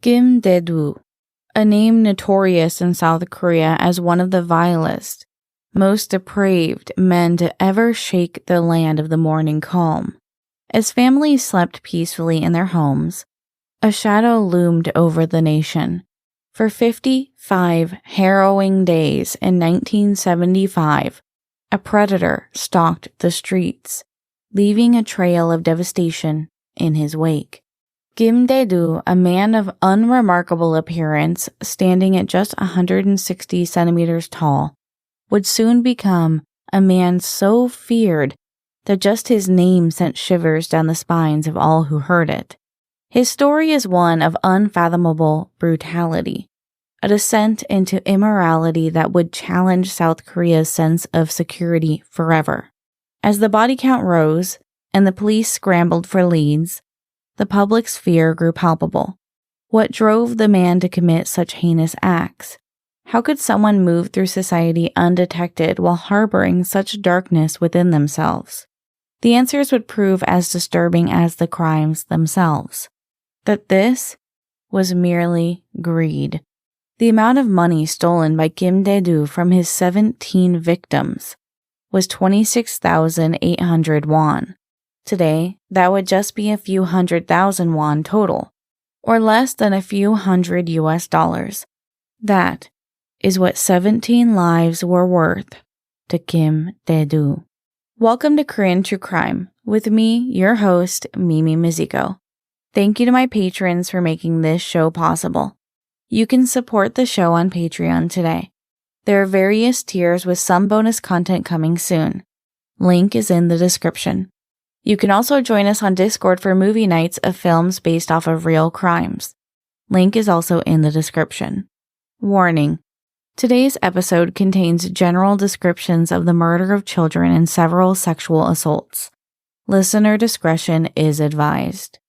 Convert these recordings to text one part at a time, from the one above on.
Dae-doo, a name notorious in South Korea as one of the vilest, most depraved men to ever shake the land of the morning calm. As families slept peacefully in their homes, a shadow loomed over the nation. For 55 harrowing days in 1975, a predator stalked the streets, leaving a trail of devastation in his wake. Dae-doo, a man of unremarkable appearance, standing at just 160 centimeters tall, would soon become a man so feared that just his name sent shivers down the spines of all who heard it. His story is one of unfathomable brutality, a descent into immorality that would challenge South Korea's sense of security forever. As the body count rose and the police scrambled for leads, the public's fear grew palpable. What drove the man to commit such heinous acts? How could someone move through society undetected while harboring such darkness within themselves? The answers would prove as disturbing as the crimes themselves. That this was merely greed. The amount of money stolen by Dae-doo from his 17 victims was 26,800 won. Today, that would just be a few 100,000 won total, or less than a few hundred US. That is what 17 lives were worth to Dae-doo. Welcome to Korean True Crime, with me, your host, Mimi Mizuko. Thank you to my patrons for making this show possible. You can support the show on Patreon today. There are various tiers with some bonus content coming soon. Link is in the description. You can also join us on Discord for movie nights of films based off of real crimes. Link is also in the description. Warning: today's episode contains general descriptions of the murder of children and several sexual assaults. Listener discretion is advised.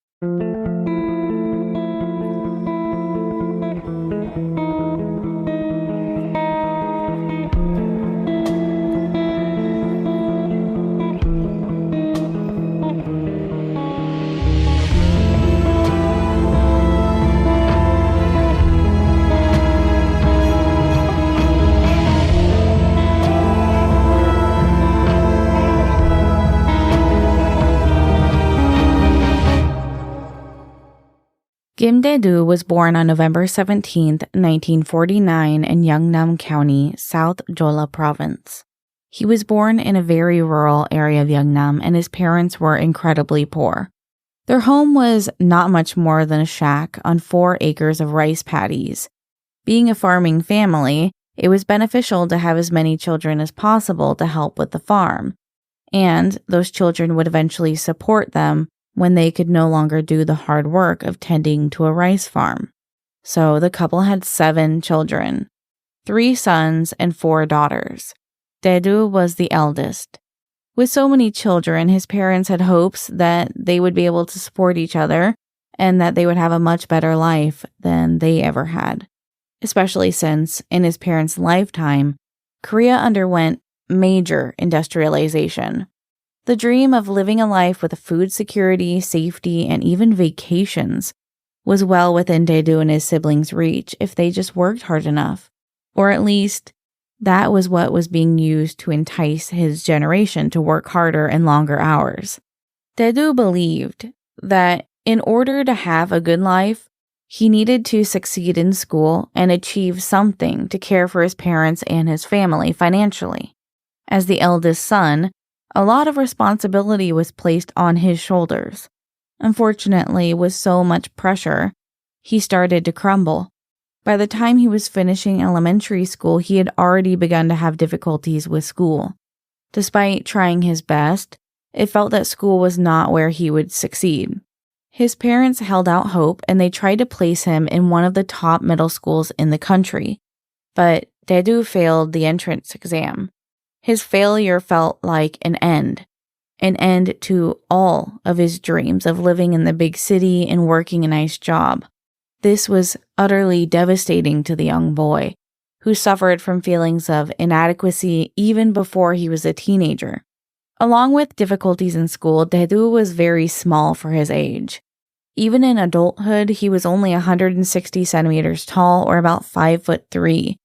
Dae-doo was born on November 17, 1949 in Yeongnam County, South Jeolla Province. He was born in a very rural area of Yeongnam, and his parents were incredibly poor. Their home was not much more than a shack on 4 acres of rice paddies. Being a farming family, it was beneficial to have as many children as possible to help with the farm, and those children would eventually support them when they could no longer do the hard work of tending to a rice farm. So the couple had 7 children, 3 sons and 4 daughters. Dae-doo was the eldest. With so many children, his parents had hopes that they would be able to support each other and that they would have a much better life than they ever had, especially since, in his parents' lifetime, Korea underwent major industrialization. The dream of living a life with food security, safety, and even vacations was well within Dae-doo and his siblings' reach if they just worked hard enough. Or at least, that was what was being used to entice his generation to work harder and longer hours. Dae-doo believed that in order to have a good life, he needed to succeed in school and achieve something to care for his parents and his family financially. As the eldest son, a lot of responsibility was placed on his shoulders. Unfortunately, with so much pressure, he started to crumble. By the time he was finishing elementary school, he had already begun to have difficulties with school. Despite trying his best, it felt that school was not where he would succeed. His parents held out hope and they tried to place him in one of the top middle schools in the country, but Dae-doo failed the entrance exam. His failure felt like an end to all of his dreams of living in the big city and working a nice job. This was utterly devastating to the young boy, who suffered from feelings of inadequacy even before he was a teenager. Along with difficulties in school, Dae-doo was very small for his age. Even in adulthood, he was only 160 centimeters tall, or about 5'3",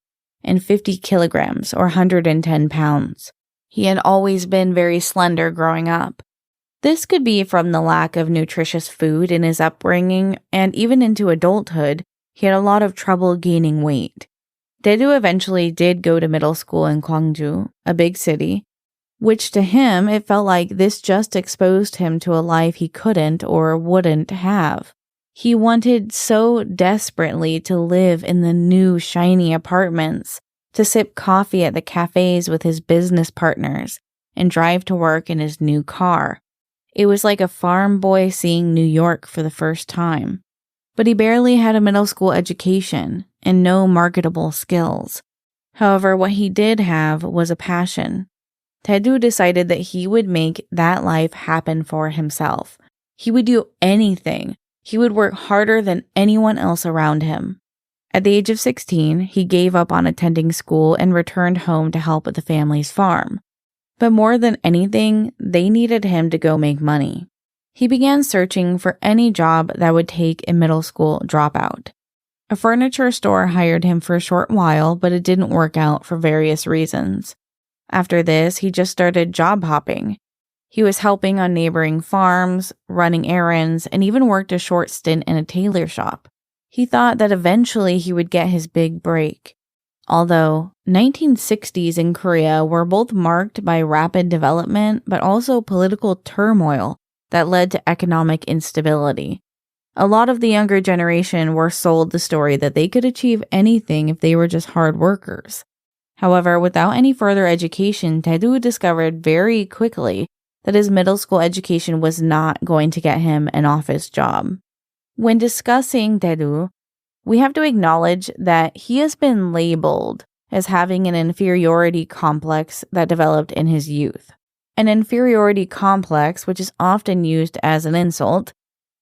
and 50 kilograms, or 110 pounds. He had always been very slender growing up. This could be from the lack of nutritious food in his upbringing, and even into adulthood, he had a lot of trouble gaining weight. Dae-doo eventually did go to middle school in Gwangju, a big city, which to him, it felt like this just exposed him to a life he couldn't or wouldn't have. He wanted so desperately to live in the new, shiny apartments, to sip coffee at the cafes with his business partners, and drive to work in his new car. It was like a farm boy seeing New York for the first time. But he barely had a middle school education and no marketable skills. However, what he did have was a passion. Dae-doo decided that he would make that life happen for himself. He would do anything. He would work harder than anyone else around him. At the age of 16, he gave up on attending school and returned home to help at the family's farm. But more than anything, they needed him to go make money. He began searching for any job that would take a middle school dropout. A furniture store hired him for a short while, but it didn't work out for various reasons. After this, he just started job hopping. He was helping on neighboring farms, running errands, and even worked a short stint in a tailor shop. He thought that eventually he would get his big break. Although 1960s in Korea were both marked by rapid development, but also political turmoil that led to economic instability. A lot of the younger generation were sold the story that they could achieve anything if they were just hard workers. However, without any further education, Dae-doo discovered very quickly that his middle school education was not going to get him an office job. When discussing Dae-doo, we have to acknowledge that he has been labeled as having an inferiority complex that developed in his youth. An inferiority complex, which is often used as an insult,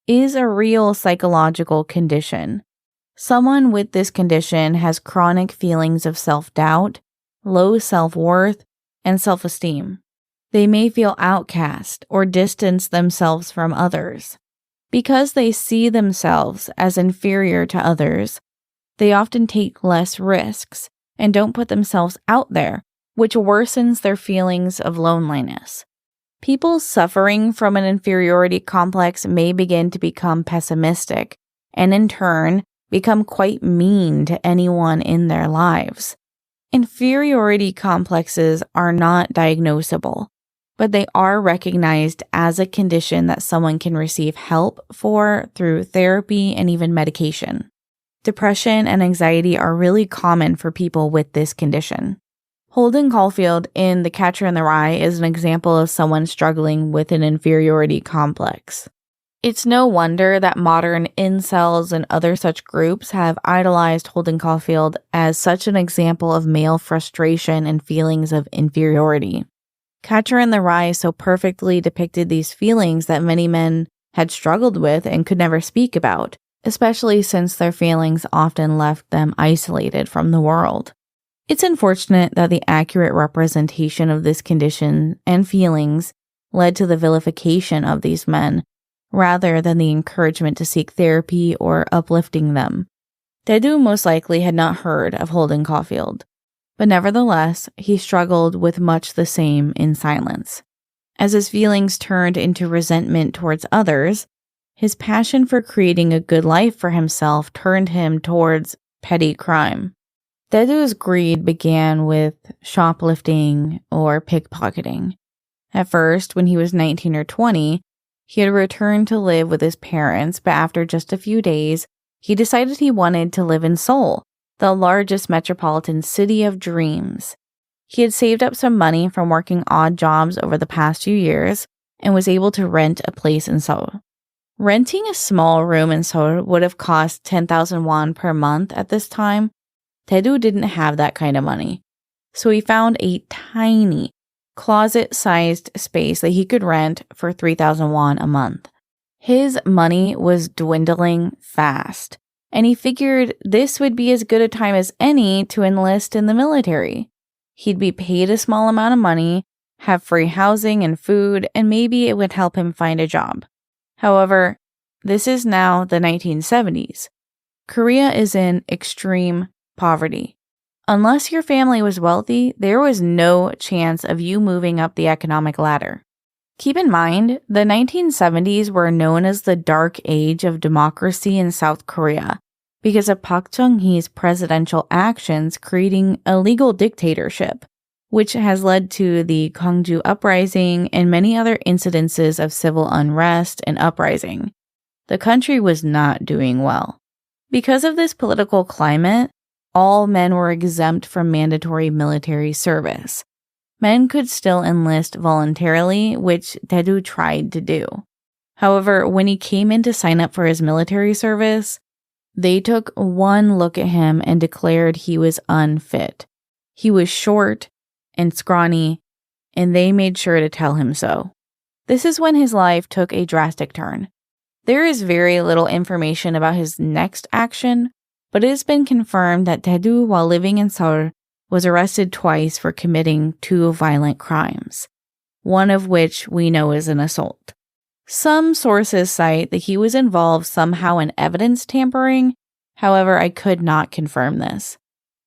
is a real psychological condition. Someone with this condition has chronic feelings of self-doubt, low self-worth, and self-esteem. They may feel outcast or distance themselves from others. Because they see themselves as inferior to others, they often take less risks and don't put themselves out there, which worsens their feelings of loneliness. People suffering from an inferiority complex may begin to become pessimistic and in turn become quite mean to anyone in their lives. Inferiority complexes are not diagnosable, but they are recognized as a condition that someone can receive help for through therapy and even medication. Depression and anxiety are really common for people with this condition. Holden Caulfield in The Catcher in the Rye is an example of someone struggling with an inferiority complex. It's no wonder that modern incels and other such groups have idolized Holden Caulfield as such an example of male frustration and feelings of inferiority. Catcher in the Rye so perfectly depicted these feelings that many men had struggled with and could never speak about, especially since their feelings often left them isolated from the world. It's unfortunate that the accurate representation of this condition and feelings led to the vilification of these men, rather than the encouragement to seek therapy or uplifting them. Dae-doo most likely had not heard of Holden Caulfield, but nevertheless, he struggled with much the same in silence. As his feelings turned into resentment towards others, his passion for creating a good life for himself turned him towards petty crime. Dae-doo's greed began with shoplifting or pickpocketing. At first, when he was 19 or 20, he had returned to live with his parents, but after just a few days, he decided he wanted to live in Seoul, the largest metropolitan city of dreams. He had saved up some money from working odd jobs over the past few years and was able to rent a place in Seoul. Renting a small room in Seoul would have cost 10,000 won per month at this time. Dae-doo didn't have that kind of money, so he found a tiny, closet-sized space that he could rent for 3,000 won a month. His money was dwindling fast, and he figured this would be as good a time as any to enlist in the military. He'd be paid a small amount of money, have free housing and food, and maybe it would help him find a job. However, this is now the 1970s. Korea is in extreme poverty. Unless your family was wealthy, there was no chance of you moving up the economic ladder. Keep in mind, the 1970s were known as the dark age of democracy in South Korea because of Park Chung-hee's presidential actions creating a legal dictatorship, which has led to the Gwangju uprising and many other incidences of civil unrest and uprising. The country was not doing well. Because of this political climate, all men were exempt from mandatory military service. Men could still enlist voluntarily, which Dae-doo tried to do. However, when he came in to sign up for his military service, they took one look at him and declared he was unfit. He was short and scrawny, and they made sure to tell him so. This is when his life took a drastic turn. There is very little information about his next action, but it has been confirmed that Dae-doo, while living in Seoul, was arrested twice for committing 2 violent crimes, one of which we know is an assault. Some sources cite that he was involved somehow in evidence tampering, however, I could not confirm this.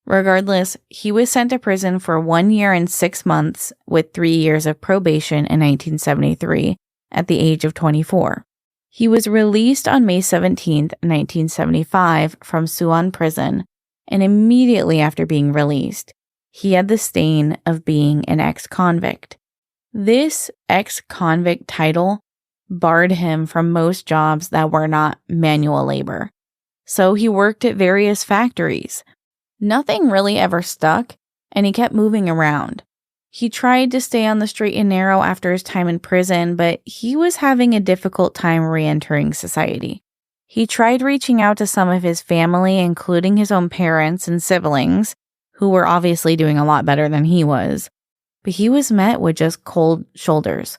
Regardless, he was sent to prison for 1 year and 6 months with 3 years of probation in 1973 at the age of 24. He was released on May 17, 1975 from Suwon prison, and immediately after being released, he had the stain of being an ex-convict. This ex-convict title barred him from most jobs that were not manual labor. So he worked at various factories. Nothing really ever stuck, and he kept moving around. He tried to stay on the straight and narrow after his time in prison, but he was having a difficult time re-entering society. He tried reaching out to some of his family, including his own parents and siblings, who were obviously doing a lot better than he was, but he was met with just cold shoulders.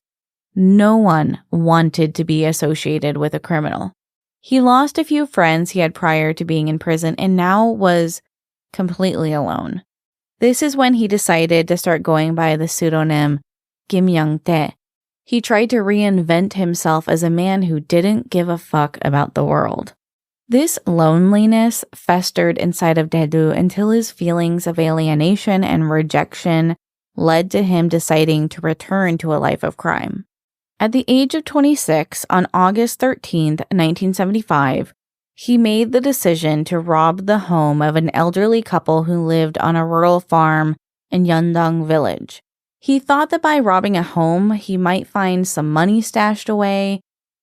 No one wanted to be associated with a criminal. He lost a few friends he had prior to being in prison and now was completely alone. This is when he decided to start going by the pseudonym Kim Young-tae. He tried to reinvent himself as a man who didn't give a fuck about the world. This loneliness festered inside of Dae-doo until his feelings of alienation and rejection led to him deciding to return to a life of crime. At the age of 26, on August 13, 1975, he made the decision to rob the home of an elderly couple who lived on a rural farm in Yeondong village. He thought that by robbing a home, he might find some money stashed away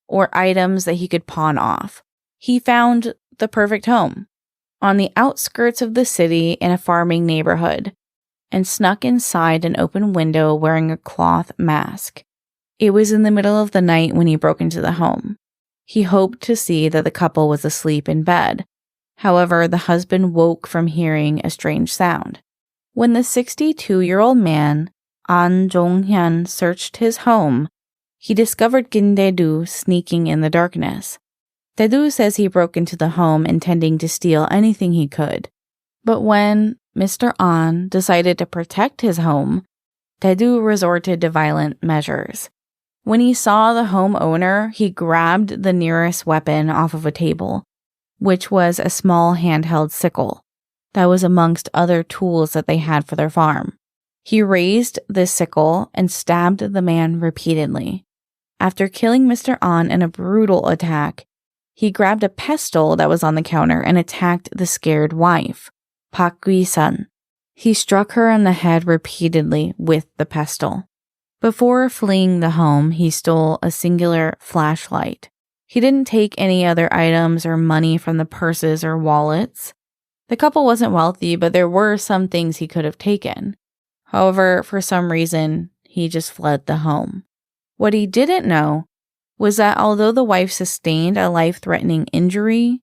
or items that he could pawn off. He found the perfect home on the outskirts of the city in a farming neighborhood and snuck inside an open window wearing a cloth mask. It was in the middle of the night when he broke into the home. He hoped to see that the couple was asleep in bed. However, the husband woke from hearing a strange sound. When the 62-year-old man, An Jong-hyun, searched his home, he discovered Kim Dae-doo sneaking in the darkness. Dae-doo says he broke into the home intending to steal anything he could. But when Mr. An decided to protect his home, Dae-doo resorted to violent measures. When he saw the homeowner, he grabbed the nearest weapon off of a table, which was a small handheld sickle that was amongst other tools that they had for their farm. He raised this sickle and stabbed the man repeatedly. After killing Mr. An in a brutal attack, he grabbed a pestle that was on the counter and attacked the scared wife, Park Gui-sun. He struck her on the head repeatedly with the pestle. Before fleeing the home, he stole a singular flashlight. He didn't take any other items or money from the purses or wallets. The couple wasn't wealthy, but there were some things he could have taken. However, for some reason, he just fled the home. What he didn't know was that although the wife sustained a life-threatening injury,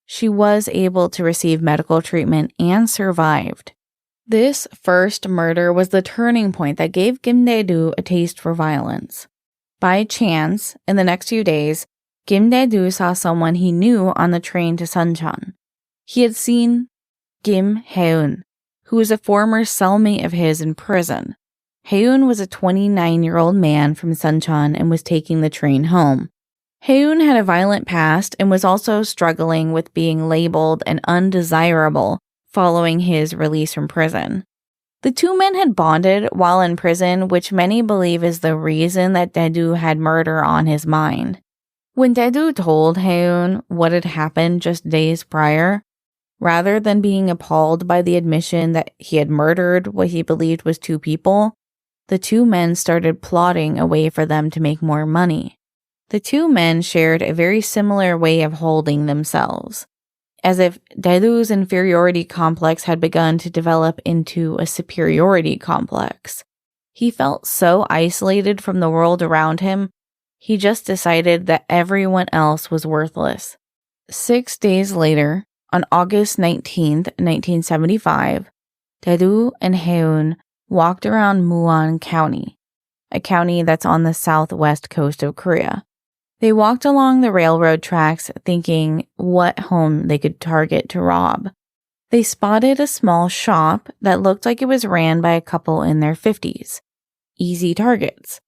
she was able to receive medical treatment and survived. This first murder was the turning point that gave Kim Dae-doo a taste for violence. By chance, in the next few days, Kim Dae-doo saw someone he knew on the train to Suncheon. He had seen Kim Hae-eun, who was a former cellmate of his in prison. Hae-eun was a 29-year-old man from Suncheon and was taking the train home. Haeun had a violent past and was also struggling with being labeled an undesirable following his release from prison. The two men had bonded while in prison, which many believe is the reason that Dae-doo had murder on his mind. When Dae-doo told Haeun what had happened just days prior, rather than being appalled by the admission that he had murdered what he believed was two people, the two men started plotting a way for them to make more money. The two men shared a very similar way of holding themselves, as if Dae-doo's inferiority complex had begun to develop into a superiority complex. He felt so isolated from the world around him, he just decided that everyone else was worthless. 6 days later, on August 19th, 1975, Dae-doo and Haeun walked around Muon County, a county that's on the southwest coast of Korea. They walked along the railroad tracks thinking what home they could target to rob. They spotted a small shop that looked like it was ran by a couple in their 50s. Easy targets.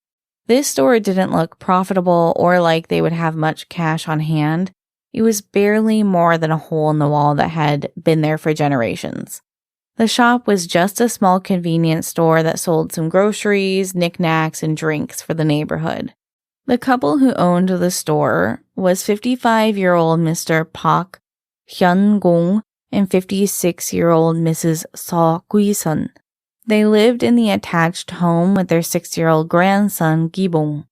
This store didn't look profitable or like they would have much cash on hand. It was barely more than a hole in the wall that had been there for generations. The shop was just a small convenience store that sold some groceries, knickknacks, and drinks for the neighborhood. The couple who owned the store was 55-year-old Mr. Park Hyun-gong and 56-year-old Mrs. Seo Gui-sun. They lived in the attached home with their 6-year-old grandson, Gi-bong.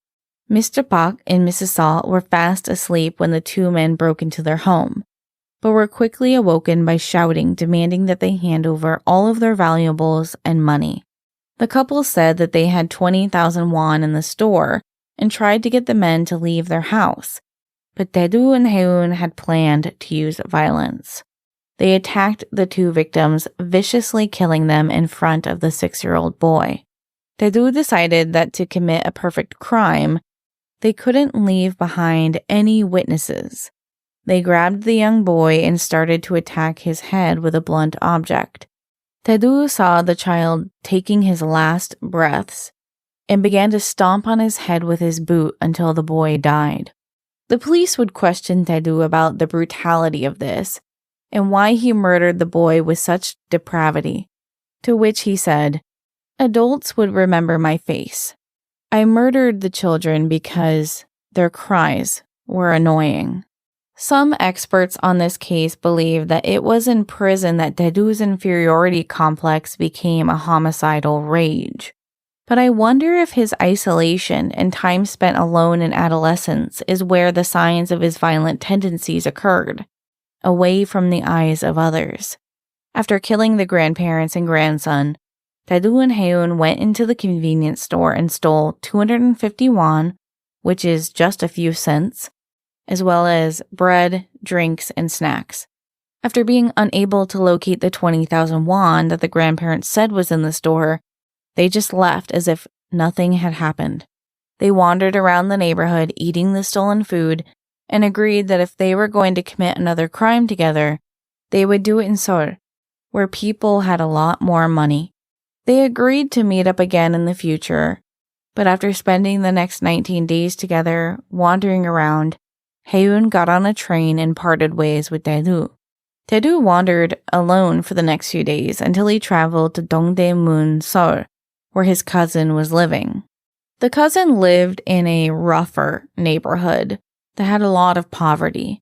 Mr. Park and Mrs. Seo were fast asleep when the two men broke into their home, but were quickly awoken by shouting, demanding that they hand over all of their valuables and money. The couple said that they had 20,000 won in the store and tried to get the men to leave their house, but Dae-doo and Haeun had planned to use violence. They attacked the two victims, viciously killing them in front of the 6-year-old boy. Dae-doo decided that to commit a perfect crime, they couldn't leave behind any witnesses. They grabbed the young boy and started to attack his head with a blunt object. Dae-doo saw the child taking his last breaths and began to stomp on his head with his boot until the boy died. The police would question Dae-doo about the brutality of this and why he murdered the boy with such depravity, to which he said, "Adults would remember my face. I murdered the children because their cries were annoying." Some experts on this case believe that it was in prison that Dae-doo's inferiority complex became a homicidal rage. But I wonder if his isolation and time spent alone in adolescence is where the signs of his violent tendencies occurred, away from the eyes of others. After killing the grandparents and grandson, Dae-doo and Haeun went into the convenience store and stole 250 won, which is just a few cents, as well as bread, drinks, and snacks. After being unable to locate the 20,000 won that the grandparents said was in the store, they just left as if nothing had happened. They wandered around the neighborhood eating the stolen food and agreed that if they were going to commit another crime together, they would do it in Seoul, where people had a lot more money. They agreed to meet up again in the future, but after spending the next 19 days together wandering around, Haeun got on a train and parted ways with Dae-doo. Dae-doo wandered alone for the next few days until he traveled to Dongdaemun, Seoul, where his cousin was living. The cousin lived in a rougher neighborhood that had a lot of poverty,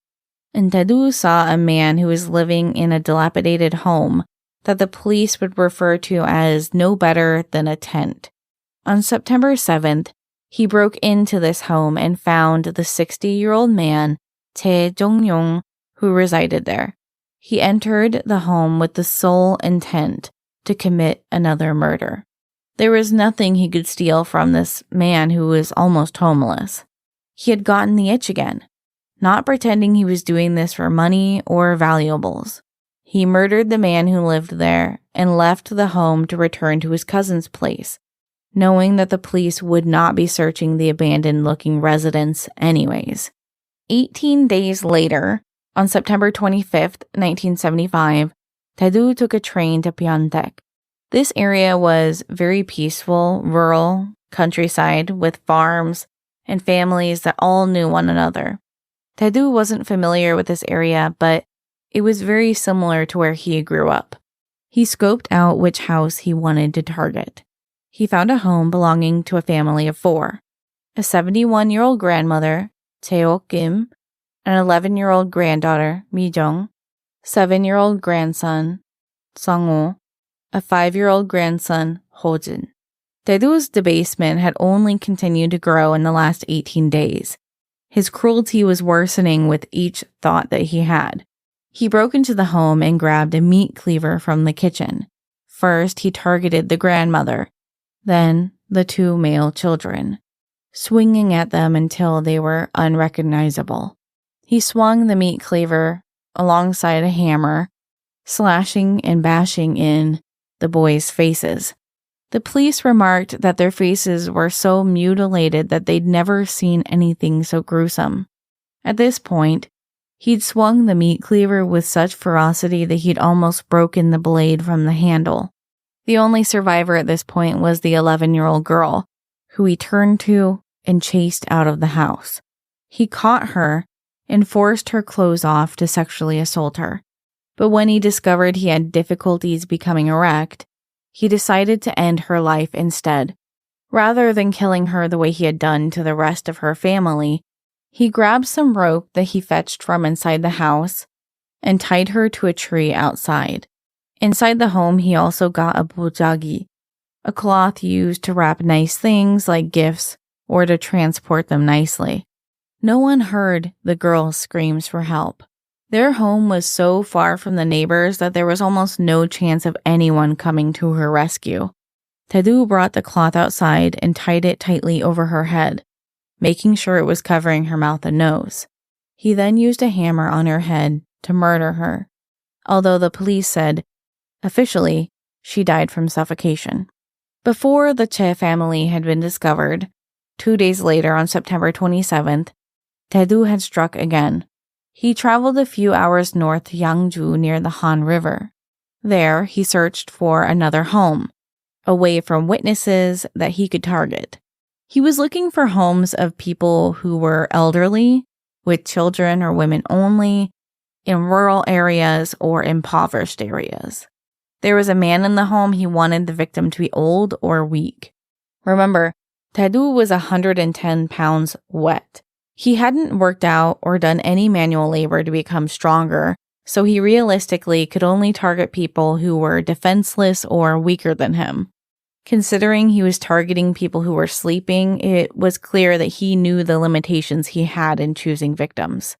and Dae-doo saw a man who was living in a dilapidated home that the police would refer to as no better than a tent. On September 7th, he broke into this home and found the 60-year-old man, Tae Jong-yong, who resided there. He entered the home with the sole intent to commit another murder. There was nothing he could steal from this man who was almost homeless. He had gotten the itch again, not pretending he was doing this for money or valuables. He murdered the man who lived there and left the home to return to his cousin's place, knowing that the police would not be searching the abandoned-looking residence anyways. 18 days later, on September 25th, 1975, Dae-doo took a train to Pyeongtaek. This area was very peaceful, rural, countryside with farms, and families that all knew one another. Dae-doo wasn't familiar with this area, but it was very similar to where he grew up. He scoped out which house he wanted to target. He found a home belonging to a family of 4. A 71-year-old grandmother, Tae-ok Kim, an 11-year-old granddaughter, Mi-jung, 7-year-old grandson, Sang-ho, a 5-year-old grandson, Ho-jin. Dae-doo's debasement had only continued to grow in the last 18 days. His cruelty was worsening with each thought that he had. He broke into the home and grabbed a meat cleaver from the kitchen. First, he targeted the grandmother, then the 2 male children, swinging at them until they were unrecognizable. He swung the meat cleaver alongside a hammer, slashing and bashing in the boys' faces. The police remarked that their faces were so mutilated that they'd never seen anything so gruesome. At this point, he'd swung the meat cleaver with such ferocity that he'd almost broken the blade from the handle. The only survivor at this point was the 11-year-old girl, who he turned to and chased out of the house. He caught her and forced her clothes off to sexually assault her. But when he discovered he had difficulties becoming erect, he decided to end her life instead. Rather than killing her the way he had done to the rest of her family, he grabbed some rope that he fetched from inside the house and tied her to a tree outside. Inside the home, he also got a bojagi, a cloth used to wrap nice things like gifts or to transport them nicely. No one heard the girl's screams for help. Their home was so far from the neighbors that there was almost no chance of anyone coming to her rescue. Dae-doo brought the cloth outside and tied it tightly over her head, making sure it was covering her mouth and nose. He then used a hammer on her head to murder her, although the police said, officially, she died from suffocation. Before the Che family had been discovered, 2 days later on September 27th, Dae-doo had struck again. He traveled a few hours north to Yangju near the Han River. There, he searched for another home, away from witnesses that he could target. He was looking for homes of people who were elderly, with children or women only, in rural areas or impoverished areas. There was a man in the home. He wanted the victim to be old or weak. Remember, Dae-doo was 110 pounds wet. He hadn't worked out or done any manual labor to become stronger, so he realistically could only target people who were defenseless or weaker than him. Considering he was targeting people who were sleeping, it was clear that he knew the limitations he had in choosing victims.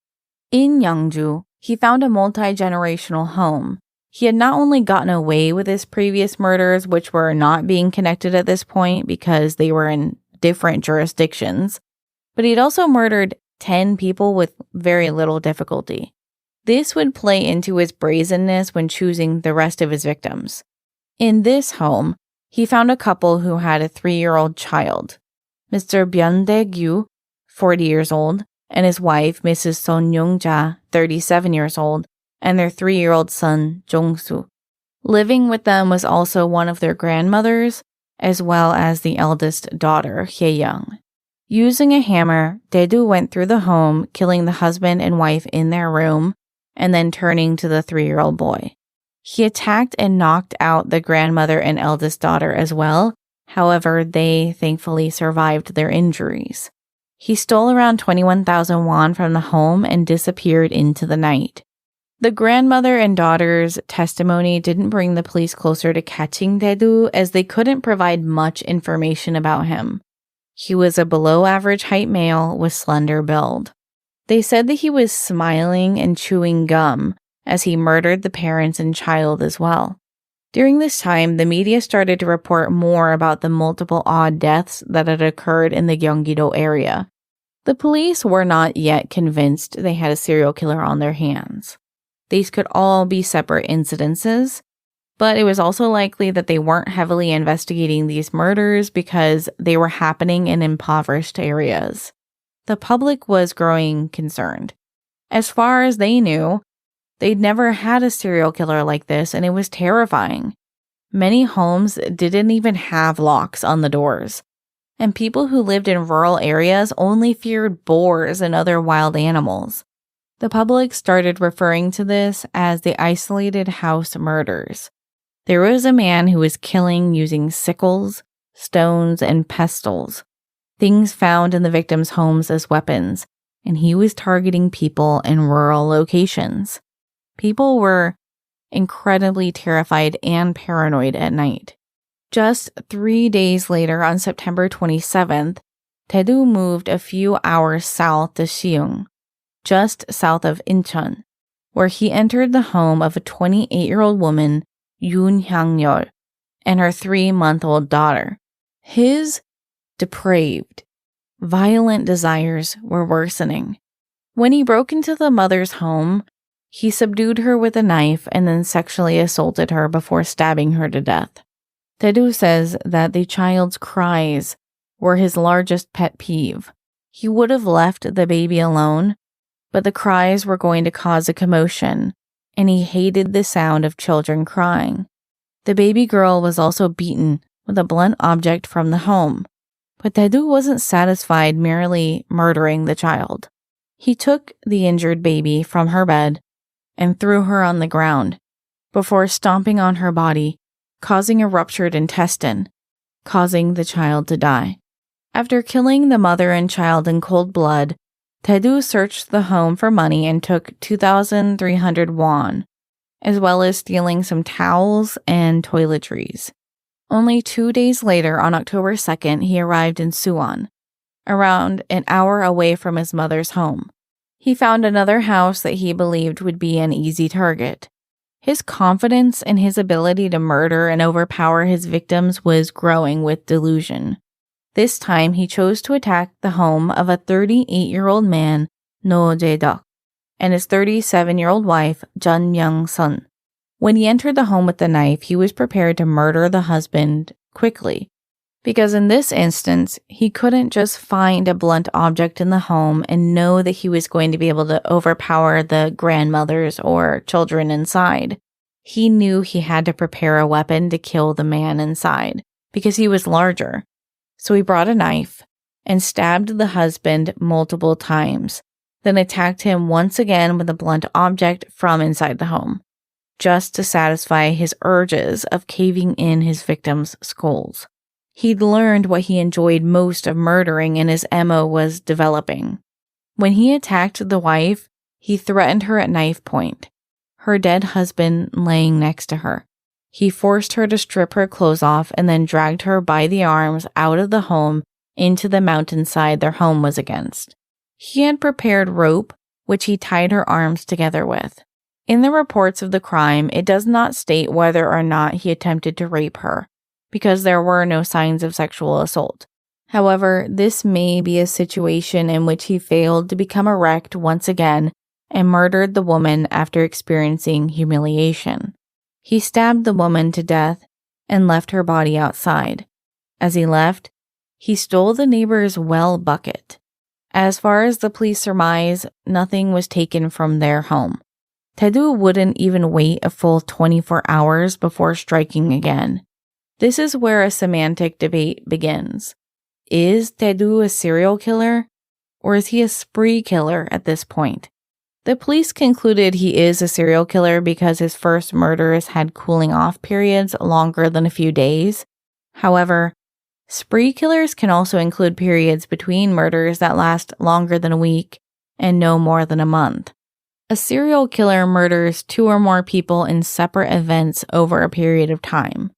In Yangju, he found a multi-generational home. He had not only gotten away with his previous murders, which were not being connected at this point because they were in different jurisdictions, but he'd also murdered 10 people with very little difficulty. This would play into his brazenness when choosing the rest of his victims. In this home, he found a couple who had a 3-year-old child, Mr. Byun-dae-gyu, 40 years old, and his wife, Mrs. Son Young-ja, 37 years old, and their 3-year-old son, Jong-soo. Living with them was also one of their grandmothers, as well as the eldest daughter, Hye-young. Using a hammer, Dae-doo went through the home, killing the husband and wife in their room, and then turning to the 3-year-old boy. He attacked and knocked out the grandmother and eldest daughter as well. However, they thankfully survived their injuries. He stole around 21,000 won from the home and disappeared into the night. The grandmother and daughter's testimony didn't bring the police closer to catching Dae-doo, as they couldn't provide much information about him. He was a below-average height male with slender build. They said that he was smiling and chewing gum as he murdered the parents and child as well. During this time, the media started to report more about the multiple odd deaths that had occurred in the Gyeonggi-do area. The police were not yet convinced they had a serial killer on their hands. These could all be separate incidences, but it was also likely that they weren't heavily investigating these murders because they were happening in impoverished areas. The public was growing concerned. As far as they knew, they'd never had a serial killer like this, and it was terrifying. Many homes didn't even have locks on the doors. and people who lived in rural areas only feared boars and other wild animals. The public started referring to this as the isolated house murders. There was a man who was killing using sickles, stones, and pestles, things found in the victims' homes as weapons, and he was targeting people in rural locations. People were incredibly terrified and paranoid at night. Just 3 days later, on September 27th, Dae-doo moved a few hours south to Siung, just south of Incheon, where he entered the home of a 28-year-old woman, Yoon Hyang-yeol, and her 3-month-old daughter. His depraved, violent desires were worsening. When he broke into the mother's home, he subdued her with a knife and then sexually assaulted her before stabbing her to death. Dae-doo says that the child's cries were his largest pet peeve. He would have left the baby alone, but the cries were going to cause a commotion, and he hated the sound of children crying. The baby girl was also beaten with a blunt object from the home, but Dae-doo wasn't satisfied merely murdering the child. He took the injured baby from her bed and threw her on the ground before stomping on her body, causing a ruptured intestine, causing the child to die. After killing the mother and child in cold blood, Dae-doo searched the home for money and took 2,300 won, as well as stealing some towels and toiletries. Only 2 days later, on October 2nd, he arrived in Suwon, around an hour away from his mother's home. He found another house that he believed would be an easy target. His confidence in his ability to murder and overpower his victims was growing with delusion. This time, he chose to attack the home of a 38-year-old man, No Jae-deok, and his 37-year-old wife, Jun Myung-sun. When he entered the home with the knife, he was prepared to murder the husband quickly, because in this instance, he couldn't just find a blunt object in the home and know that he was going to be able to overpower the grandmothers or children inside. He knew he had to prepare a weapon to kill the man inside, because he was larger. So he brought a knife and stabbed the husband multiple times, then attacked him once again with a blunt object from inside the home, just to satisfy his urges of caving in his victims' skulls. He'd learned what he enjoyed most of murdering, and his MO was developing. When he attacked the wife, he threatened her at knife point, her dead husband laying next to her. He forced her to strip her clothes off and then dragged her by the arms out of the home into the mountainside their home was against. He had prepared rope, which he tied her arms together with. In the reports of the crime, it does not state whether or not he attempted to rape her, because there were no signs of sexual assault. However, this may be a situation in which he failed to become erect once again and murdered the woman after experiencing humiliation. He stabbed the woman to death and left her body outside. As he left, he stole the neighbor's well bucket. As far as the police surmise, nothing was taken from their home. Dae-doo wouldn't even wait a full 24 hours before striking again. This is where a semantic debate begins. Is Dae-doo a serial killer, or is he a spree killer at this point? The police concluded he is a serial killer because his first murders had cooling off periods longer than a few days. However, spree killers can also include periods between murders that last longer than a week and no more than a month. A serial killer murders 2 or more people in separate events over a period of time,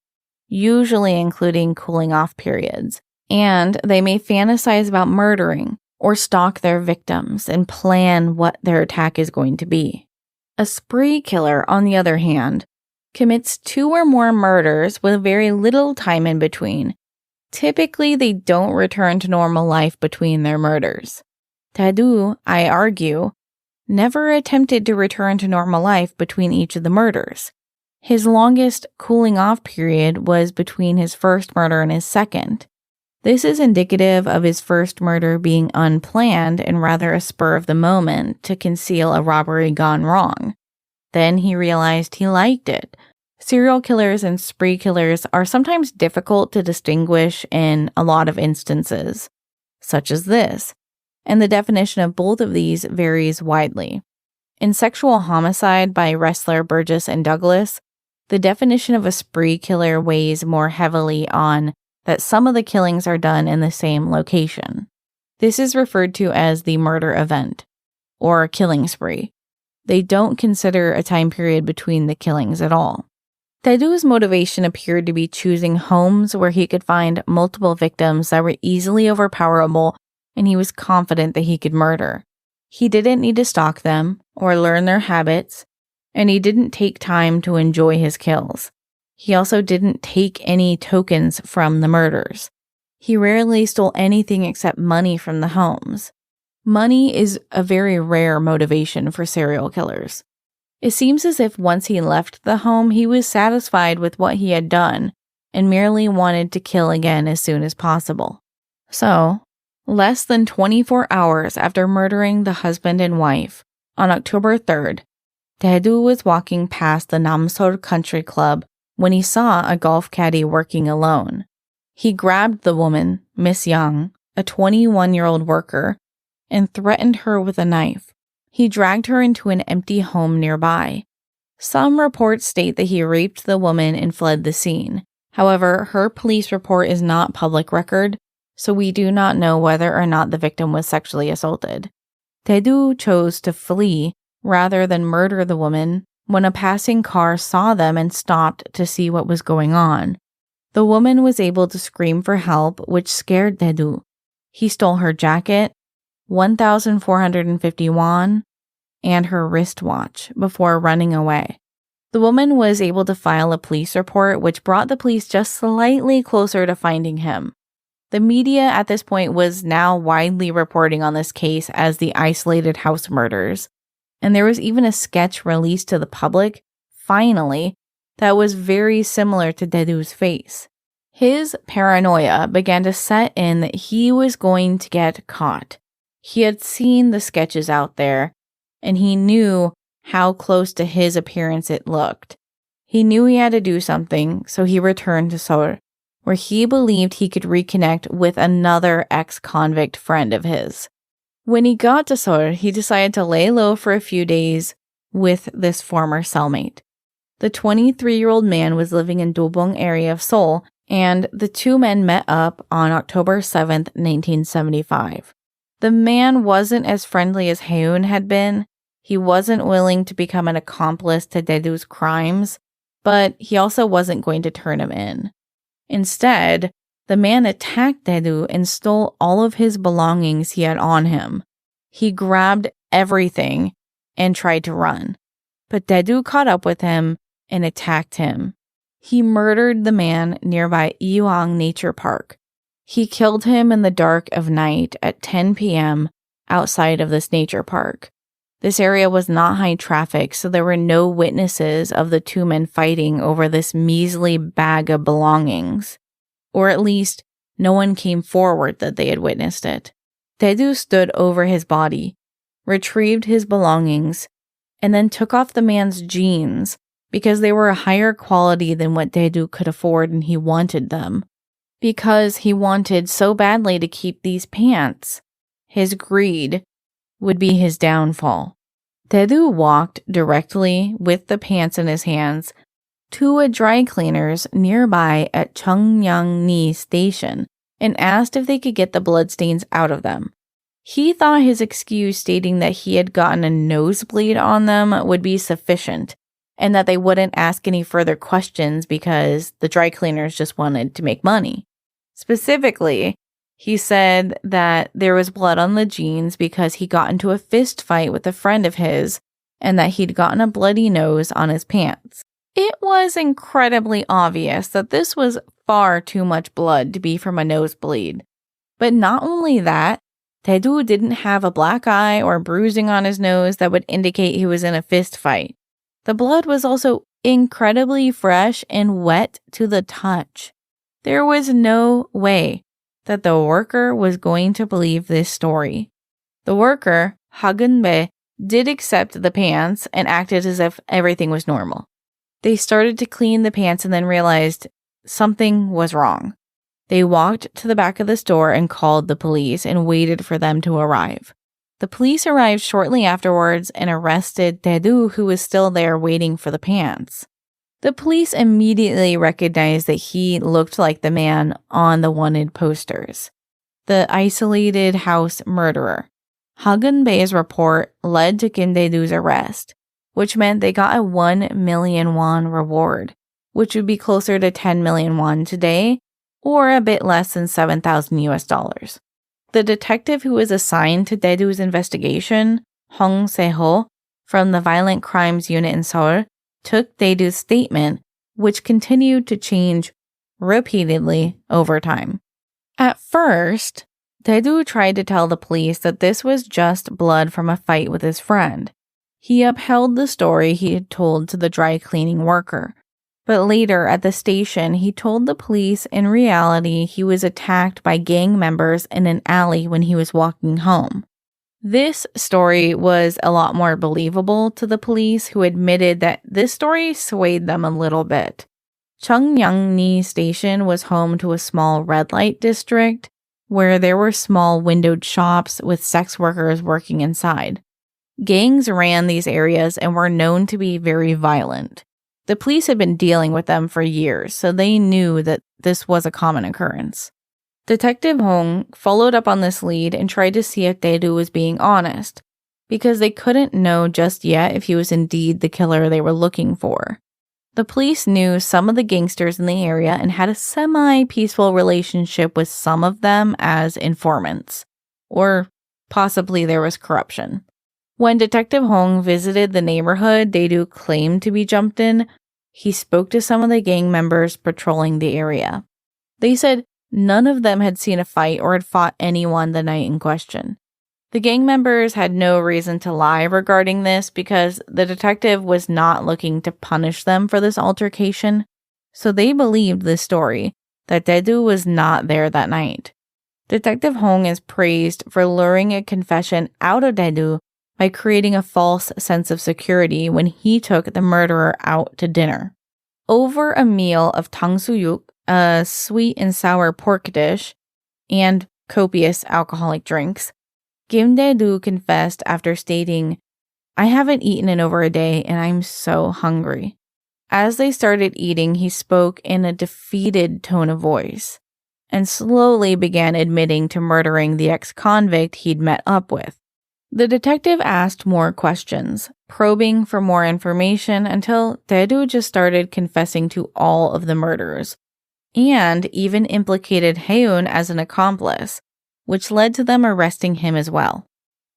usually including cooling off periods, and they may fantasize about murdering or stalk their victims and plan what their attack is going to be. A spree killer, on the other hand, commits 2 or more murders with very little time in between. Typically, they don't return to normal life between their murders. Dae-doo, I argue, never attempted to return to normal life between each of the murders. His longest cooling off period was between his first murder and his second. This is indicative of his first murder being unplanned and rather a spur of the moment to conceal a robbery gone wrong. Then he realized he liked it, Serial killers and spree killers are sometimes difficult to distinguish in a lot of instances, such as this, and the definition of both of these varies widely. In Sexual Homicide by Ressler, Burgess, and Douglas, the definition of a spree killer weighs more heavily on that some of the killings are done in the same location. This is referred to as the murder event, or killing spree. They don't consider a time period between the killings at all. Dae-doo's motivation appeared to be choosing homes where he could find multiple victims that were easily overpowerable, and he was confident that he could murder. He didn't need to stalk them or learn their habits, and he didn't take time to enjoy his kills. He also didn't take any tokens from the murders. He rarely stole anything except money from the homes. Money is a very rare motivation for serial killers. It seems as if once he left the home, he was satisfied with what he had done and merely wanted to kill again as soon as possible. So, less than 24 hours after murdering the husband and wife, on October 3rd, Dae-doo was walking past the Namseol Country Club when he saw a golf caddy working alone. He grabbed the woman, Miss Young, a 21-year-old worker, and threatened her with a knife. He dragged her into an empty home nearby. Some reports state that he raped the woman and fled the scene. However, her police report is not public record, so we do not know whether or not the victim was sexually assaulted. Dae-doo chose to flee rather than murder the woman when a passing car saw them and stopped to see what was going on. The woman was able to scream for help, which scared Dae-doo. He stole her jacket, 1,450 won, and her wristwatch before running away. The woman was able to file a police report, which brought the police just slightly closer to finding him. The media at this point was now widely reporting on this case as the isolated house murders, and there was even a sketch released to the public, finally, that was very similar to Dae-doo's face. His paranoia began to set in that he was going to get caught. He had seen the sketches out there, and he knew how close to his appearance it looked. He knew he had to do something, so he returned to Seoul, where he believed he could reconnect with another ex-convict friend of his. When he got to Seoul, he decided to lay low for a few days with this former cellmate. The 23-year-old man was living in Dobong area of Seoul, and the two men met up on October 7th, 1975. The man wasn't as friendly as Haeun had been. He wasn't willing to become an accomplice to Dae-doo's crimes, but he also wasn't going to turn him in. Instead, the man attacked Dae-doo and stole all of his belongings he had on him. He grabbed everything and tried to run, but Dae-doo caught up with him and attacked him. He murdered the man nearby Iwang Nature Park. He killed him in the dark of night at 10 p.m. outside of this nature park. This area was not high traffic, so there were no witnesses of the two men fighting over this measly bag of belongings. Or at least, no one came forward that they had witnessed it. Dae-doo stood over his body, retrieved his belongings, and then took off the man's jeans because they were a higher quality than what Dae-doo could afford and he wanted them. Because he wanted so badly to keep these pants. His greed would be his downfall. Dae-doo walked directly with the pants in his hands to a dry cleaner's nearby at Cheongyang-ni Station and asked if they could get the bloodstains out of them. He thought his excuse stating that he had gotten a nosebleed on them would be sufficient and that they wouldn't ask any further questions because the dry cleaners just wanted to make money. Specifically, he said that there was blood on the jeans because he got into a fist fight with a friend of his and that he'd gotten a bloody nose on his pants. It was incredibly obvious that this was far too much blood to be from a nosebleed. But not only that, Dae-doo didn't have a black eye or bruising on his nose that would indicate he was in a fist fight. The blood was also incredibly fresh and wet to the touch. There was no way that the worker was going to believe this story. The worker, Ha Geun-bae, did accept the pants and acted as if everything was normal. They started to clean the pants and then realized something was wrong. They walked to the back of the store and called the police and waited for them to arrive. The police arrived shortly afterwards and arrested Dae-doo, who was still there waiting for the pants. The police immediately recognized that he looked like the man on the wanted posters, the isolated house murderer. Hagun Bae's report led to Kim Dae-doo's arrest, which meant they got a 1 million won reward, which would be closer to 10 million won today, or a bit less than $7,000. The detective who was assigned to Dae-doo's investigation, Hong Se-ho, from the Violent Crimes Unit in Seoul, took Dae-doo's statement, which continued to change repeatedly over time. At first, Dae-doo tried to tell the police that this was just blood from a fight with his friend. He upheld the story he had told to the dry cleaning worker. But later at the station, he told the police in reality he was attacked by gang members in an alley when he was walking home. This story was a lot more believable to the police, who admitted that this story swayed them a little bit. Cheongyangni Station was home to a small red light district where there were small windowed shops with sex workers working inside. Gangs ran these areas and were known to be very violent. The police had been dealing with them for years, so they knew that this was a common occurrence. Detective Hong followed up on this lead and tried to see if Dae-doo was being honest, because they couldn't know just yet if he was indeed the killer they were looking for. The police knew some of the gangsters in the area and had a semi-peaceful relationship with some of them as informants, or possibly there was corruption. When Detective Hong visited the neighborhood Dae-doo claimed to be jumped in, he spoke to some of the gang members patrolling the area. They said none of them had seen a fight or had fought anyone the night in question. The gang members had no reason to lie regarding this because the detective was not looking to punish them for this altercation, so they believed this story, that Dae-doo was not there that night. Detective Hong is praised for luring a confession out of Dae-doo by creating a false sense of security when he took the murderer out to dinner. Over a meal of tangsuyuk, a sweet and sour pork dish, and copious alcoholic drinks, Kim Dae-doo confessed after stating, "I haven't eaten in over a day and I'm so hungry." As they started eating, he spoke in a defeated tone of voice and slowly began admitting to murdering the ex-convict he'd met up with. The detective asked more questions, probing for more information until Dae-doo just started confessing to all of the murders, and even implicated Haeun as an accomplice, which led to them arresting him as well.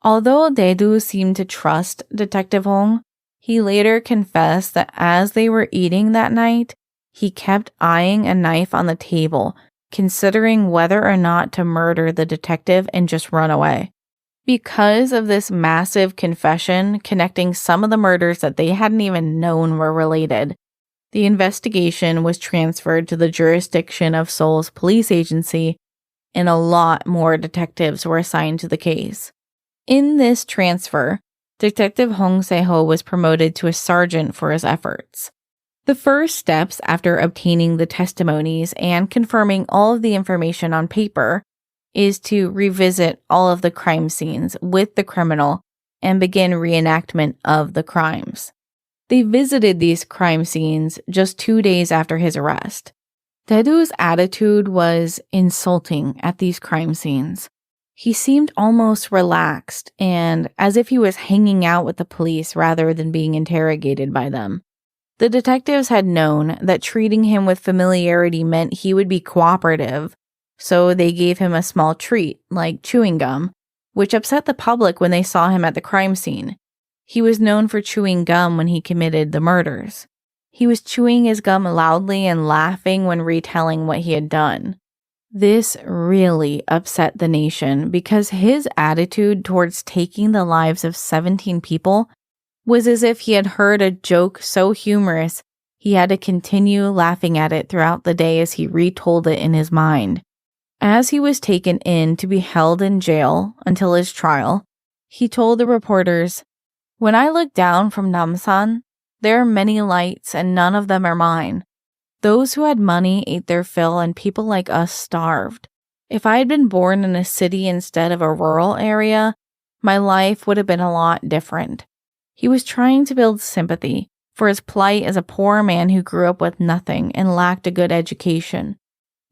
Although Dae-doo seemed to trust Detective Hong, he later confessed that as they were eating that night, he kept eyeing a knife on the table, considering whether or not to murder the detective and just run away. Because of this massive confession connecting some of the murders that they hadn't even known were related, the investigation was transferred to the jurisdiction of Seoul's police agency, and a lot more detectives were assigned to the case. In this transfer, Detective Hong Se-ho was promoted to a sergeant for his efforts. The first steps after obtaining the testimonies and confirming all of the information on paper is to revisit all of the crime scenes with the criminal and begin reenactment of the crimes. They visited these crime scenes just 2 days after his arrest. Dae-doo's attitude was insulting at these crime scenes. He seemed almost relaxed and as if he was hanging out with the police rather than being interrogated by them. The detectives had known that treating him with familiarity meant he would be cooperative, so they gave him a small treat, like chewing gum, which upset the public when they saw him at the crime scene. He was known for chewing gum when he committed the murders. He was chewing his gum loudly and laughing when retelling what he had done. This really upset the nation because his attitude towards taking the lives of 17 people was as if he had heard a joke so humorous he had to continue laughing at it throughout the day as he retold it in his mind. As he was taken in to be held in jail until his trial, he told the reporters, "When I looked down from Namsan, There are many lights, and none of them are mine. Those who had money ate their fill, and people like us starved. If I had been born in a city instead of a rural area, my life would have been a lot different. He was trying to build sympathy for his plight as a poor man who grew up with nothing and lacked a good education.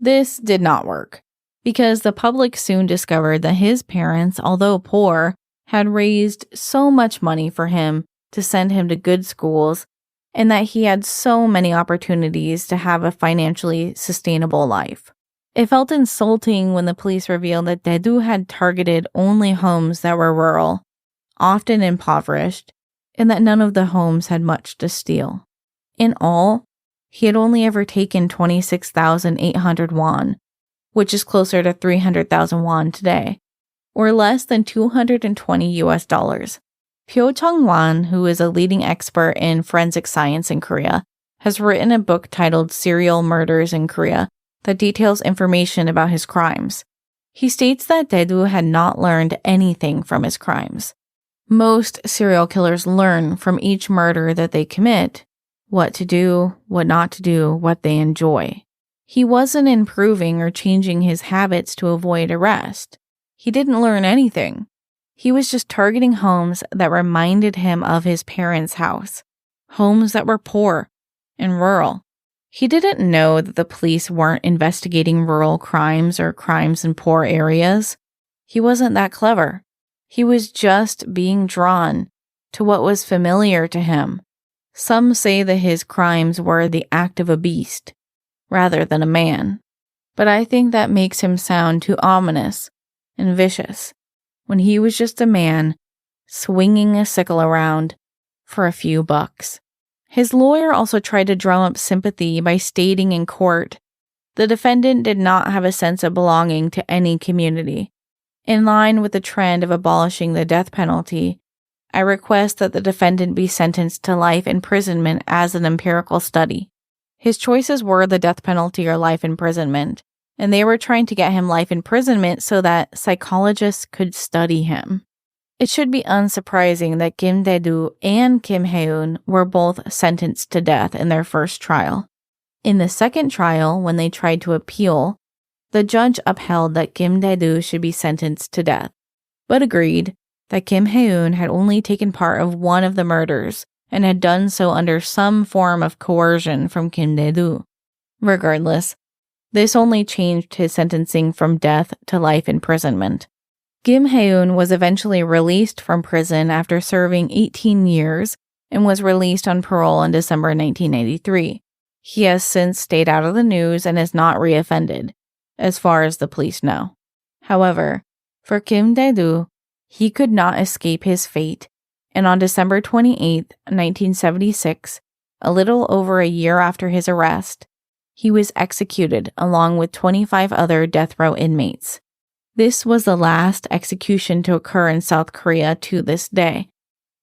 This did not work, because the public soon discovered that his parents, although poor, had raised so much money for him to send him to good schools, and that he had so many opportunities to have a financially sustainable life. It felt insulting when the police revealed that Dae-doo had targeted only homes that were rural, often impoverished, and that none of the homes had much to steal. In all, he had only ever taken 26,800 won, which is closer to 300,000 won today, or less than $220 US. Pyo Chung-wan, who is a leading expert in forensic science in Korea, has written a book titled Serial Murders in Korea that details information about his crimes. He states that Dae-doo had not learned anything from his crimes. Most serial killers learn from each murder that they commit, what to do, what not to do, what they enjoy. He wasn't improving or changing his habits to avoid arrest. He didn't learn anything. He was just targeting homes that reminded him of his parents' house, homes that were poor and rural. He didn't know that the police weren't investigating rural crimes or crimes in poor areas. He wasn't that clever. He was just being drawn to what was familiar to him. Some say that his crimes were the act of a beast rather than a man, but I think that makes him sound too ominous and vicious when he was just a man swinging a sickle around for a few bucks. His lawyer also tried to drum up sympathy by stating in court, the defendant did not have a sense of belonging to any community. In line with the trend of abolishing the death penalty, I request that the defendant be sentenced to life imprisonment as an empirical study. His choices were the death penalty or life imprisonment, and they were trying to get him life imprisonment so that psychologists could study him. It should be unsurprising that Kim Dae-doo and Kim Hae-eun were both sentenced to death in their first trial. In the second trial, when they tried to appeal, the judge upheld that Kim Dae-doo should be sentenced to death, but agreed that Kim Hae-eun had only taken part of one of the murders and had done so under some form of coercion from Kim Dae-doo. Regardless, this only changed his sentencing from death to life imprisonment. Kim Hae-eun was eventually released from prison after serving 18 years and was released on parole in December 1993. He has since stayed out of the news and has not reoffended, as far as the police know. However, for Kim Dae-doo, he could not escape his fate, and on December 28, 1976, a little over a year after his arrest, he was executed along with 25 other death row inmates. This was the last execution to occur in South Korea to this day.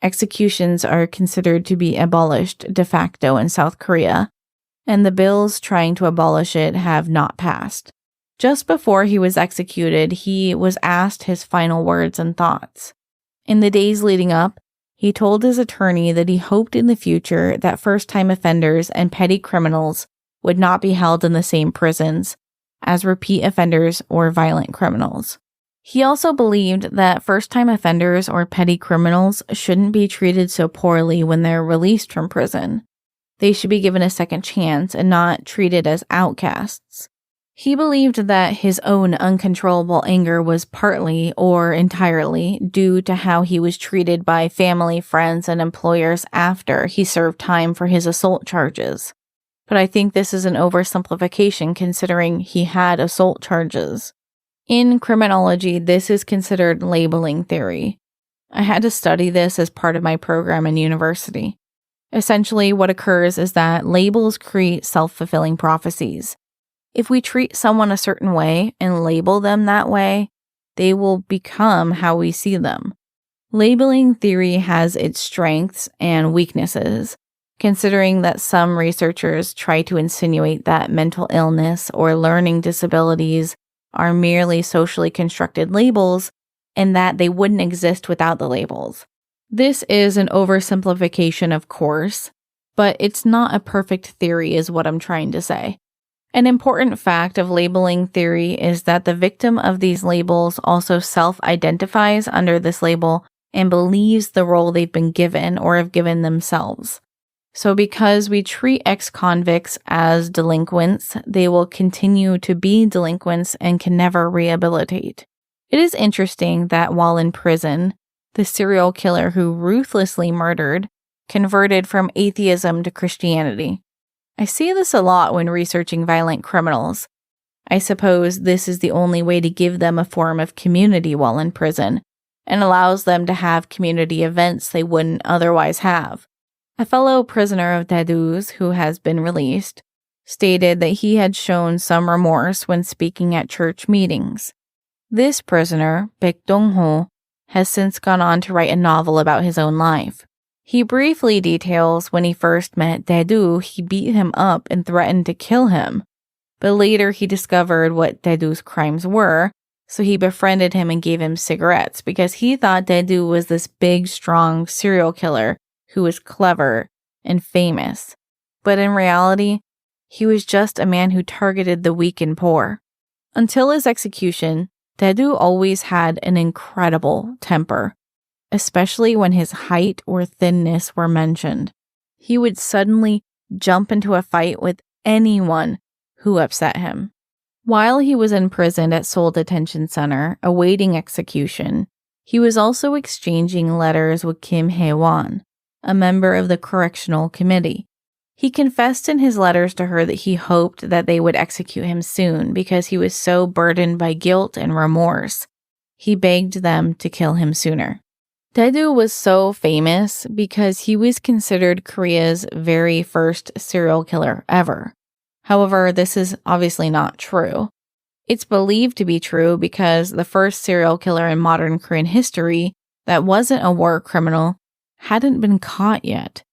Executions are considered to be abolished de facto in South Korea, and the bills trying to abolish it have not passed. Just before he was executed, he was asked his final words and thoughts. In the days leading up, he told his attorney that he hoped in the future that first-time offenders and petty criminals would not be held in the same prisons as repeat offenders or violent criminals. He also believed that first-time offenders or petty criminals shouldn't be treated so poorly when they're released from prison. They should be given a second chance and not treated as outcasts. He believed that his own uncontrollable anger was partly or entirely due to how he was treated by family, friends, and employers after he served time for his assault charges. But I think this is an oversimplification considering he had assault charges. In criminology, this is considered labeling theory. I had to study this as part of my program in university. Essentially, what occurs is that labels create self-fulfilling prophecies. If we treat someone a certain way and label them that way, they will become how we see them. Labeling theory has its strengths and weaknesses, considering that some researchers try to insinuate that mental illness or learning disabilities are merely socially constructed labels and that they wouldn't exist without the labels. This is an oversimplification, of course, but it's not a perfect theory is what I'm trying to say. An important fact of labeling theory is that the victim of these labels also self-identifies under this label and believes the role they've been given or have given themselves. So because we treat ex-convicts as delinquents, they will continue to be delinquents and can never rehabilitate. It is interesting that while in prison, the serial killer who ruthlessly murdered converted from atheism to Christianity. I see this a lot when researching violent criminals. I suppose this is the only way to give them a form of community while in prison, and allows them to have community events they wouldn't otherwise have. A fellow prisoner of Dae-doo's, who has been released, stated that he had shown some remorse when speaking at church meetings. This prisoner, Baek Dong-ho, has since gone on to write a novel about his own life. He briefly details when he first met Dae-doo, he beat him up and threatened to kill him. But later he discovered what Dae-doo's crimes were, so he befriended him and gave him cigarettes because he thought Dae-doo was this big, strong serial killer who was clever and famous. But in reality, he was just a man who targeted the weak and poor. Until his execution, Dae-doo always had an incredible temper, especially when his height or thinness were mentioned. He would suddenly jump into a fight with anyone who upset him. While he was imprisoned at Seoul Detention Center, awaiting execution, he was also exchanging letters with Kim Hae-won, a member of the correctional committee. He confessed in his letters to her that he hoped that they would execute him soon because he was so burdened by guilt and remorse. He begged them to kill him sooner. Dae-doo was so famous because he was considered Korea's very first serial killer ever. However, this is obviously not true. It's believed to be true because the first serial killer in modern Korean history that wasn't a war criminal hadn't been caught yet.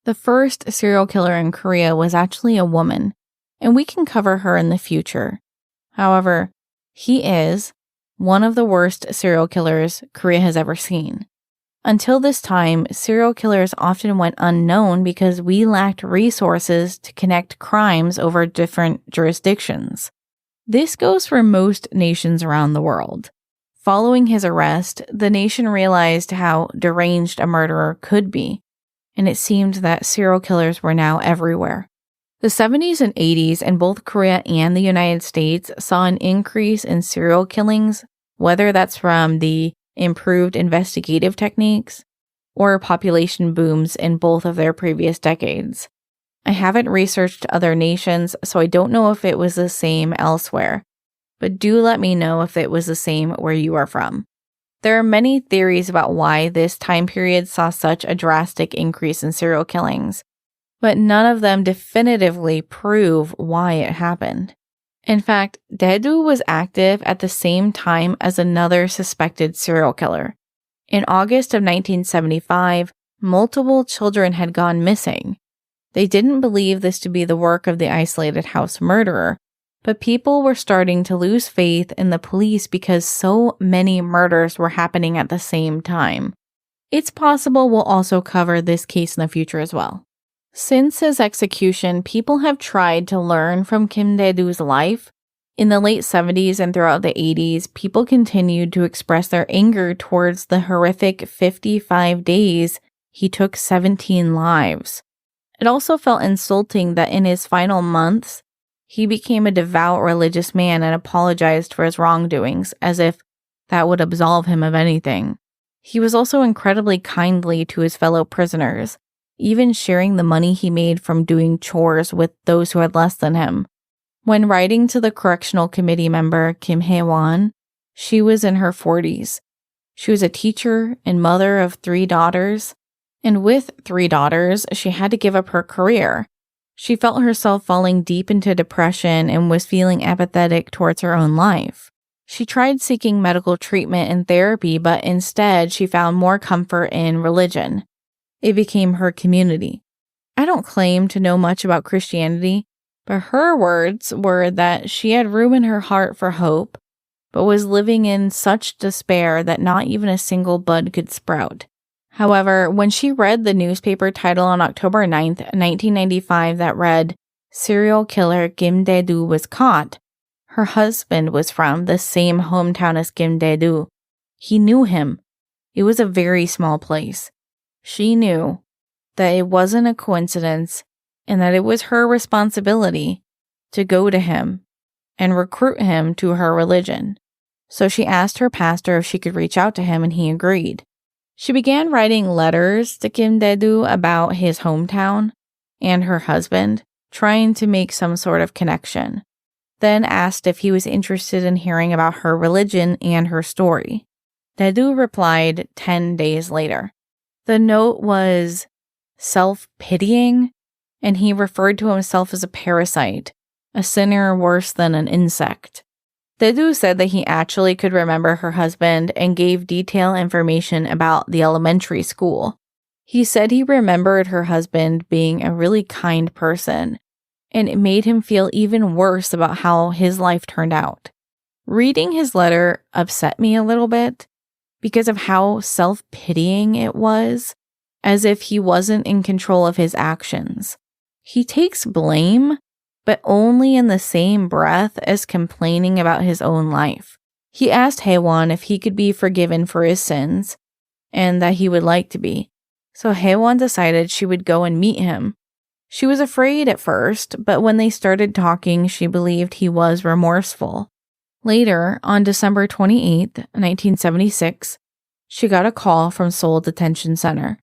The first serial killer in Korea was actually a woman, and we can cover her in the future. However, he is one of the worst serial killers Korea has ever seen. Until this time, serial killers often went unknown because we lacked resources to connect crimes over different jurisdictions. This goes for most nations around the world. Following his arrest, the nation realized how deranged a murderer could be, and it seemed that serial killers were now everywhere. The 70s and 80s in both Korea and the United States saw an increase in serial killings, whether that's from the improved investigative techniques or population booms in both of their previous decades. I haven't researched other nations, so I don't know if it was the same elsewhere, but do let me know if it was the same where you are from. There are many theories about why this time period saw such a drastic increase in serial killings, but none of them definitively prove why it happened. In fact, Dae-doo was active at the same time as another suspected serial killer. In August of 1975, multiple children had gone missing. They didn't believe this to be the work of the isolated house murderer, but people were starting to lose faith in the police because so many murders were happening at the same time. It's possible we'll also cover this case in the future as well. Since his execution, people have tried to learn from Kim Dae-doo's life. In the late 70s and throughout the 80s, people continued to express their anger towards the horrific 55 days he took 17 lives. It also felt insulting that in his final months, he became a devout religious man and apologized for his wrongdoings, as if that would absolve him of anything. He was also incredibly kindly to his fellow prisoners, even sharing the money he made from doing chores with those who had less than him. When writing to the correctional committee member Kim Hae-won, she was in her 40s. She was a teacher and mother of 3 daughters, and with 3 daughters, she had to give up her career. She felt herself falling deep into depression and was feeling apathetic towards her own life. She tried seeking medical treatment and therapy, but instead she found more comfort in religion. It became her community. I don't claim to know much about Christianity, but her words were that she had room in her heart for hope, but was living in such despair that not even a single bud could sprout. However, when she read the newspaper title on October 9th, 1995 that read, "Serial killer Kim Dae-doo was caught," her husband was from the same hometown as Kim Dae-doo. He knew him. It was a very small place. She knew that it wasn't a coincidence and that it was her responsibility to go to him and recruit him to her religion. So she asked her pastor if she could reach out to him, and he agreed. She began writing letters to Kim Dae-doo about his hometown and her husband, trying to make some sort of connection. Then asked if he was interested in hearing about her religion and her story. Dae-doo replied 10 days later. The note was self-pitying, and he referred to himself as a parasite, a sinner worse than an insect. Dae-doo said that he actually could remember her husband and gave detailed information about the elementary school. He said he remembered her husband being a really kind person, and it made him feel even worse about how his life turned out. Reading his letter upset me a little bit because of how self-pitying it was, as if he wasn't in control of his actions. He takes blame, but only in the same breath as complaining about his own life. He asked Haewon if he could be forgiven for his sins, and that he would like to be. So Haewon decided she would go and meet him. She was afraid at first, but when they started talking, she believed he was remorseful. Later, on December 28, 1976, she got a call from Seoul Detention Center,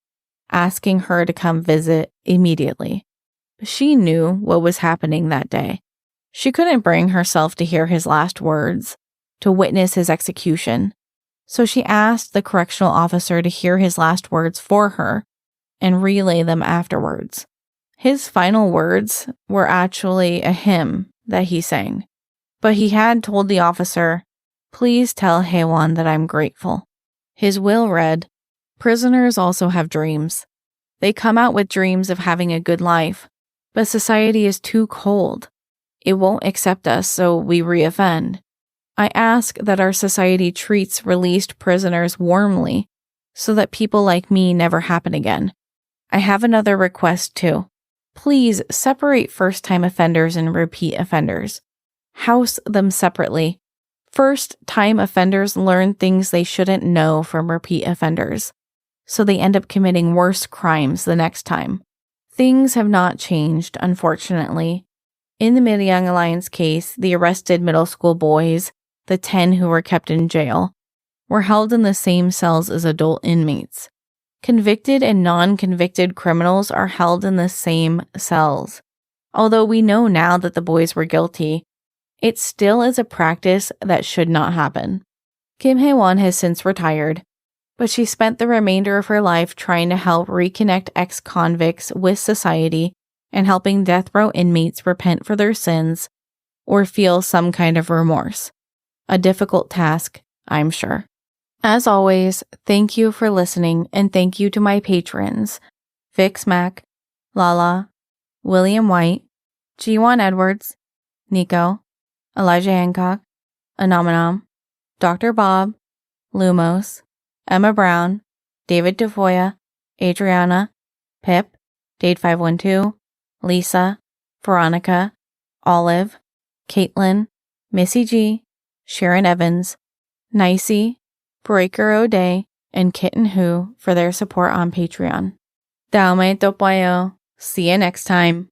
asking her to come visit immediately. She knew what was happening that day. She couldn't bring herself to hear his last words, to witness his execution. So she asked the correctional officer to hear his last words for her and relay them afterwards. His final words were actually a hymn that he sang, but he had told the officer, "Please tell Haewon that I'm grateful." His will read, "Prisoners also have dreams. They come out with dreams of having a good life, but society is too cold. It won't accept us, so we reoffend. I ask that our society treats released prisoners warmly so that people like me never happen again. I have another request too. Please separate first-time offenders and repeat offenders. House them separately. First-time offenders learn things they shouldn't know from repeat offenders, so they end up committing worse crimes the next time. Things have not changed, unfortunately. In the Miryang Alliance case, the arrested middle school boys, the 10 who were kept in jail, were held in the same cells as adult inmates. Convicted and non-convicted criminals are held in the same cells. Although we know now that the boys were guilty, it still is a practice that should not happen. Kim Haewon has since retired, but she spent the remainder of her life trying to help reconnect ex-convicts with society and helping death row inmates repent for their sins or feel some kind of remorse. A difficult task, I'm sure. As always, thank you for listening, and thank you to my patrons, Vix Mack, Lala, William White, Jiwon Edwards, Nico, Elijah Hancock, Anomanom, Dr. Bob, Lumos, Emma Brown, David DeFoya, Adriana, Pip, Dade512, Lisa, Veronica, Olive, Caitlin, Missy G, Sharon Evans, Nicey, Breaker O'Day, and Kitten Who for their support on Patreon. Daumay topayo. See you next time.